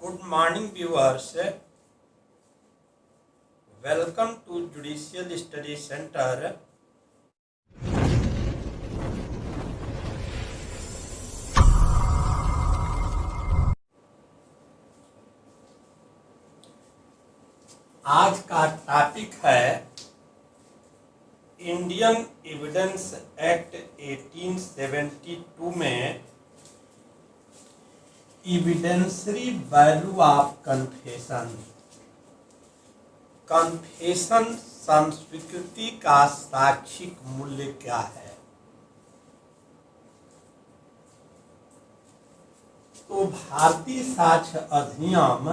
Good morning, viewers. Welcome to Judicial Study Center. आज का topic है इंडियन एविडेंस एक्ट 1872 में एविडेंसरी वैल्यू ऑफ कन्फेशन। कन्फेशन संस्वीकृति का साक्षिक मूल्य क्या है? तो भारतीय साक्ष्य अधिनियम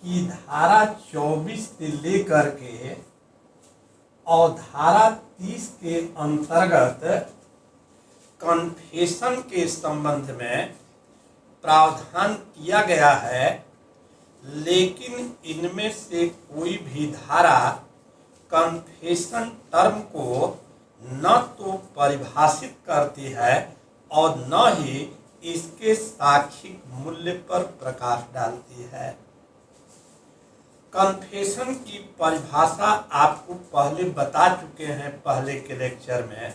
की धारा 24 से लेकर के और धारा 30 के अंतर्गत कन्फेशन के संबंध में प्रावधान किया गया है, लेकिन इनमें से कोई भी धारा कन्फेशन टर्म को न तो परिभाषित करती है और न ही इसके साक्षिक मूल्य पर प्रकाश डालती है। कन्फेशन की परिभाषा आपको पहले बता चुके हैं पहले के लेक्चर में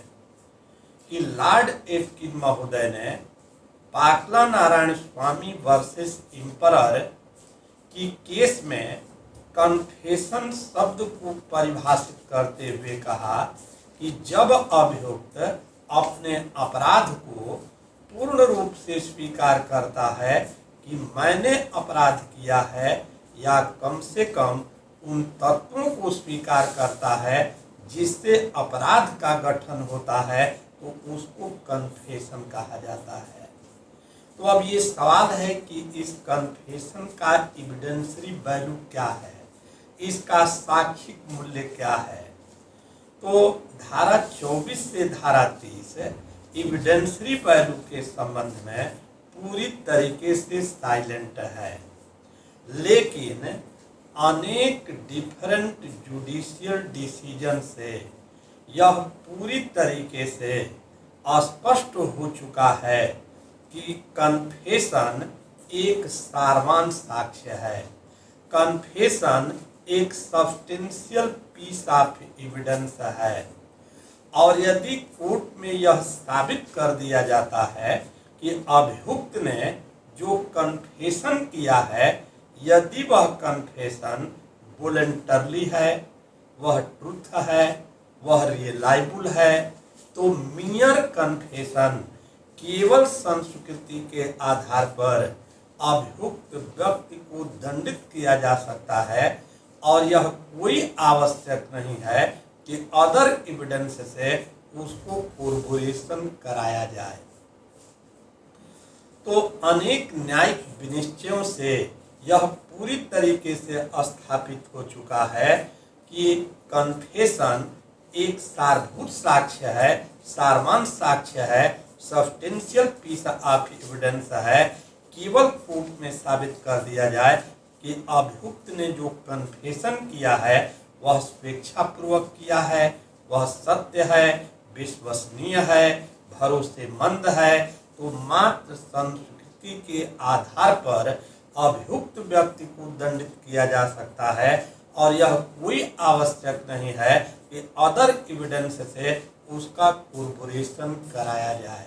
कि लॉर्ड एटकिन महोदय ने पाकला नारायण स्वामी वर्सेस इम्परर की केस में कन्फेशन शब्द को परिभाषित करते हुए कहा कि जब अभियुक्त अपने अपराध को पूर्ण रूप से स्वीकार करता है कि मैंने अपराध किया है या कम से कम उन तत्वों को स्वीकार करता है जिससे अपराध का गठन होता है, तो उसको कन्फेशन कहा जाता है। तो अब ये सवाल है कि इस कन्फेशन का एविडेंसरी वैल्यू क्या है, इसका साक्षिक मूल्य क्या है? तो धारा 24 से धारा 30 एविडेंसरी वैल्यू के संबंध में पूरी तरीके से साइलेंट है, लेकिन अनेक डिफरेंट जुडिशियल डिसीजन से यह पूरी तरीके से स्पष्ट हो चुका है कि कन्फेशन एक सारवान साक्ष्य है। कन्फेशन एक सब्सटेंशियल पीस ऑफ एविडेंस है, और यदि कोर्ट में यह साबित कर दिया जाता है कि अभियुक्त ने जो कन्फेशन किया है, यदि वह कन्फेशन वॉलंटरली है, वह ट्रुथ है, वह रियलाइबल है, तो मियर कन्फेशन केवल संस्वीकृति के आधार पर अभियुक्त व्यक्ति को दंडित किया जा सकता है, और यह कोई आवश्यक नहीं है कि अदर एविडेंस से उसको कोर्पोरेशन कराया जाए। तो अनेक न्यायिक विनिश्चयों से यह पूरी तरीके से स्थापित हो चुका है कि कन्फेशन एक सारभूत साक्ष्य है, सारवान साक्ष्य है, सब्सटेंशियल पीस ऑफ एविडेंस है। केवल कोर्ट में साबित कर दिया जाए कि अभियुक्त ने जो कन्फेशन किया है वह स्वेच्छापूर्वक किया है, वह सत्य है, विश्वसनीय है, भरोसेमंद है, तो मात्र संस्कृति के आधार पर अभियुक्त व्यक्ति को दंडित किया जा सकता है, और यह कोई आवश्यक नहीं है कि अदर एविडेंस से उसका कोर्पोरेशन कराया जाए।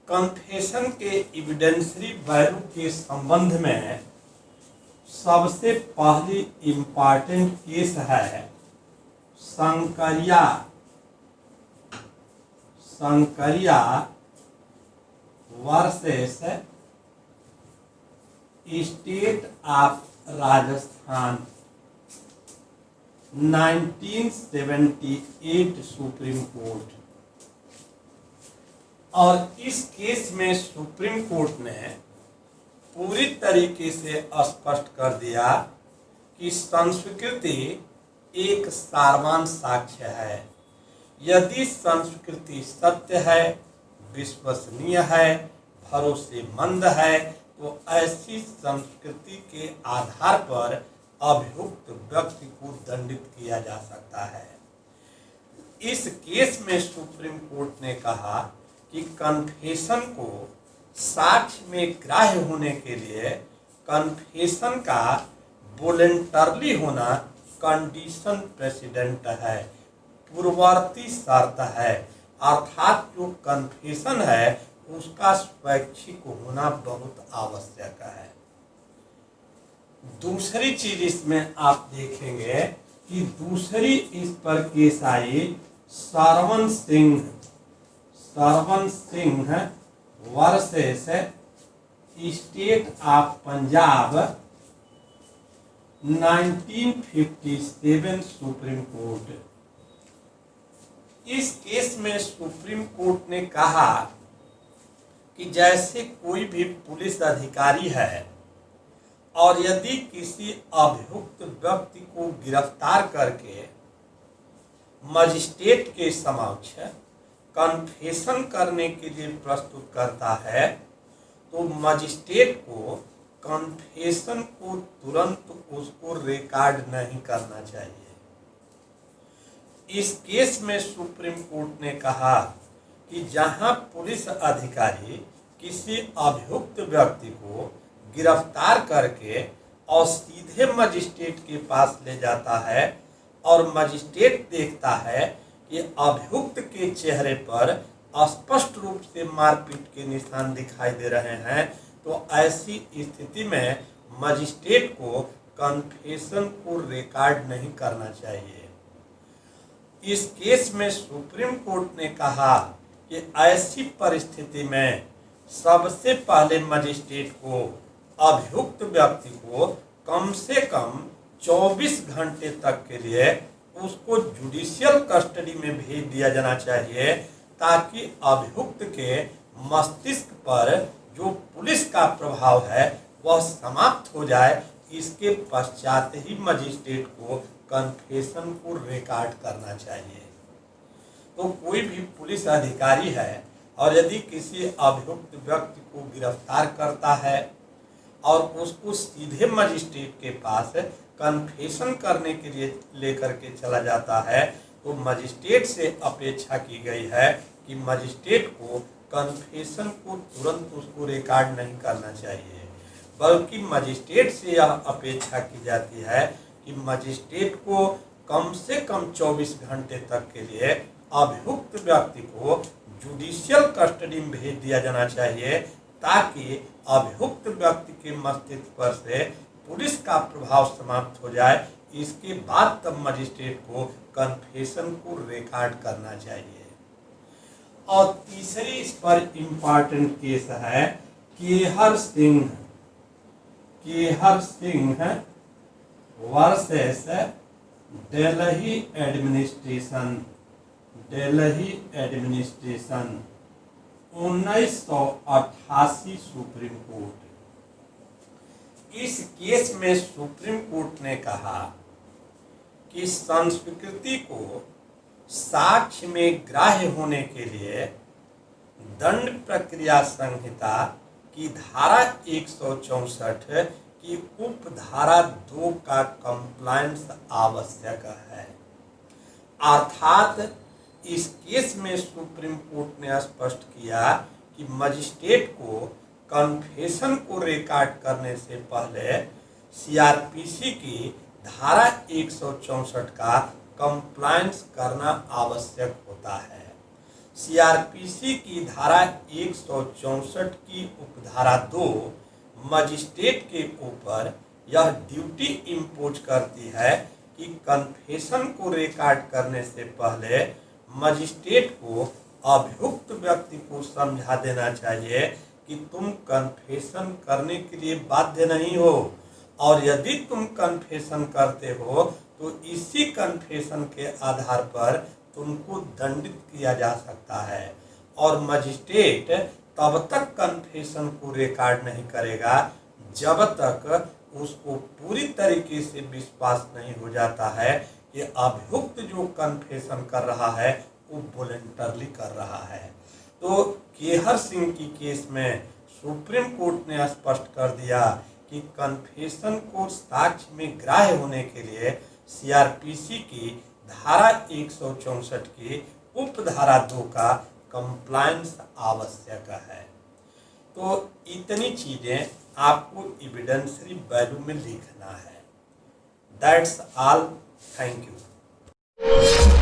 कन्फेशन के एविडेंसरी वैल्यू के संबंध में सबसे पहली इम्पॉर्टेंट केस है Sankaria versus state of Rajasthan 1978 supreme court. और इस केस में सुप्रीम कोर्ट ने पूरी तरीके से स्पष्ट कर दिया कि संस्वीकृति एक सारवान साक्ष्य है। यदि संस्वीकृति सत्य है, विश्वसनीय है, भरोसेमंद है, तो ऐसी संस्कृति के आधार पर अभियुक्त व्यक्ति को दंडित किया जा सकता है। इस केस में सुप्रीम कोर्ट ने कहा कि कन्फेशन को साक्ष्य में ग्राह्य होने के लिए कन्फेशन का वॉलंटरली होना कंडीशन प्रेसिडेंट है, पूर्ववर्ती शर्त है। अर्थात जो कन्फेशन है उसका स्वैच्छिक होना बहुत आवश्यक है। दूसरी चीज इसमें आप देखेंगे कि दूसरी इस पर केस आई Sarwan Singh versus state of Punjab 1957 supreme court. इस केस में सुप्रीम कोर्ट ने कहा कि जैसे कोई भी पुलिस अधिकारी है और यदि किसी अभियुक्त व्यक्ति को गिरफ्तार करके मजिस्ट्रेट के समक्ष कन्फेशन करने के लिए प्रस्तुत करता है तो मजिस्ट्रेट को कन्फेशन को तुरंत उसको रिकॉर्ड नहीं करना चाहिए। इस केस में सुप्रीम कोर्ट ने कहा कि जहां पुलिस अधिकारी किसी अभियुक्त व्यक्ति को गिरफ्तार करके और सीधे मजिस्ट्रेट के पास ले जाता है और मजिस्ट्रेट देखता है कि अभियुक्त के चेहरे पर स्पष्ट रूप से मारपीट के निशान दिखाई दे रहे हैं, तो ऐसी स्थिति में मजिस्ट्रेट को कन्फेशन को रिकॉर्ड नहीं करना चाहिए। इस केस में सुप्रीम कोर्ट ने कहा कि ऐसी परिस्थिति में सबसे पहले मजिस्ट्रेट को अभियुक्त व्यक्ति को कम से कम 24 घंटे तक के लिए उसको जुडिशियल कस्टडी में भेज दिया जाना चाहिए, ताकि अभियुक्त के मस्तिष्क पर जो पुलिस का प्रभाव है वह समाप्त हो जाए। इसके पश्चात ही मजिस्ट्रेट को कन्फेशन को रिकॉर्ड करना चाहिए। तो कोई भी पुलिस अधिकारी है और यदि किसी अभियुक्त व्यक्ति को गिरफ्तार करता है और उसको सीधे मजिस्ट्रेट के पास कन्फेशन करने के लिए लेकर के चला जाता है, तो मजिस्ट्रेट से अपेक्षा की गई है कि मजिस्ट्रेट को कन्फेशन को तुरंत उसको रिकॉर्ड नहीं करना चाहिए, बल्कि मजिस्ट्रेट से यह अपेक्षा की जाती है कि मजिस्ट्रेट को कम से कम 24 घंटे तक के लिए अभियुक्त व्यक्ति को जुडिशियल कस्टडी में भेज दिया जाना चाहिए, ताकि अभियुक्त व्यक्ति के मस्तिष्क पर से पुलिस का प्रभाव समाप्त हो जाए। इसके बाद तब मजिस्ट्रेट को कन्फेशन को रिकॉर्ड करना चाहिए। और तीसरी इस पर इम्पॉर्टेंट केस है Kehar Singh versus Delhi administration 1988 supreme court. इस केस में सुप्रीम कोर्ट ने कहा कि संस्कृति को साक्ष्य में ग्राह्य होने के लिए दंड प्रक्रिया संहिता की धारा 164 की उपधारा 2 का कंप्लायंस आवश्यक है। अर्थात इस केस में सुप्रीम कोर्ट ने स्पष्ट किया कि मजिस्ट्रेट को कन्फेशन को रिकॉर्ड करने से पहले सीआरपीसी की धारा 164 का कंप्लायंस करना आवश्यक होता है। सीआरपीसी की धारा 164 की उपधारा 2 मजिस्ट्रेट के ऊपर यह ड्यूटी इम्पोज करती है कि कन्फेशन को रिकॉर्ड करने से पहले मजिस्ट्रेट को अभियुक्त व्यक्ति को समझा देना चाहिए कि तुम कन्फेशन करने के लिए बाध्य नहीं हो, और यदि तुम कन्फेशन करते हो तो इसी कन्फेशन के आधार पर तुमको दंडित किया जा सकता है। और मजिस्ट्रेट तब तक कन्फेशन को रिकॉर्ड नहीं करेगा जब तक उसको पूरी तरीके से विश्वास नहीं हो जाता है कि अभियुक्त जो कन्फेशन कर रहा है वो वॉलंटरली कर रहा है। तो केहर सिंह की केस में सुप्रीम कोर्ट ने स्पष्ट कर दिया कि कन्फेशन को साक्ष्य में ग्राह्य होने के लिए सीआरपीसी की धारा 164 की उपधारा 2 का कंप्लायंस आवश्यक है। तो इतनी चीज़ें आपको एविडेंशियल वैल्यू में लिखना है। That's all. Thank you.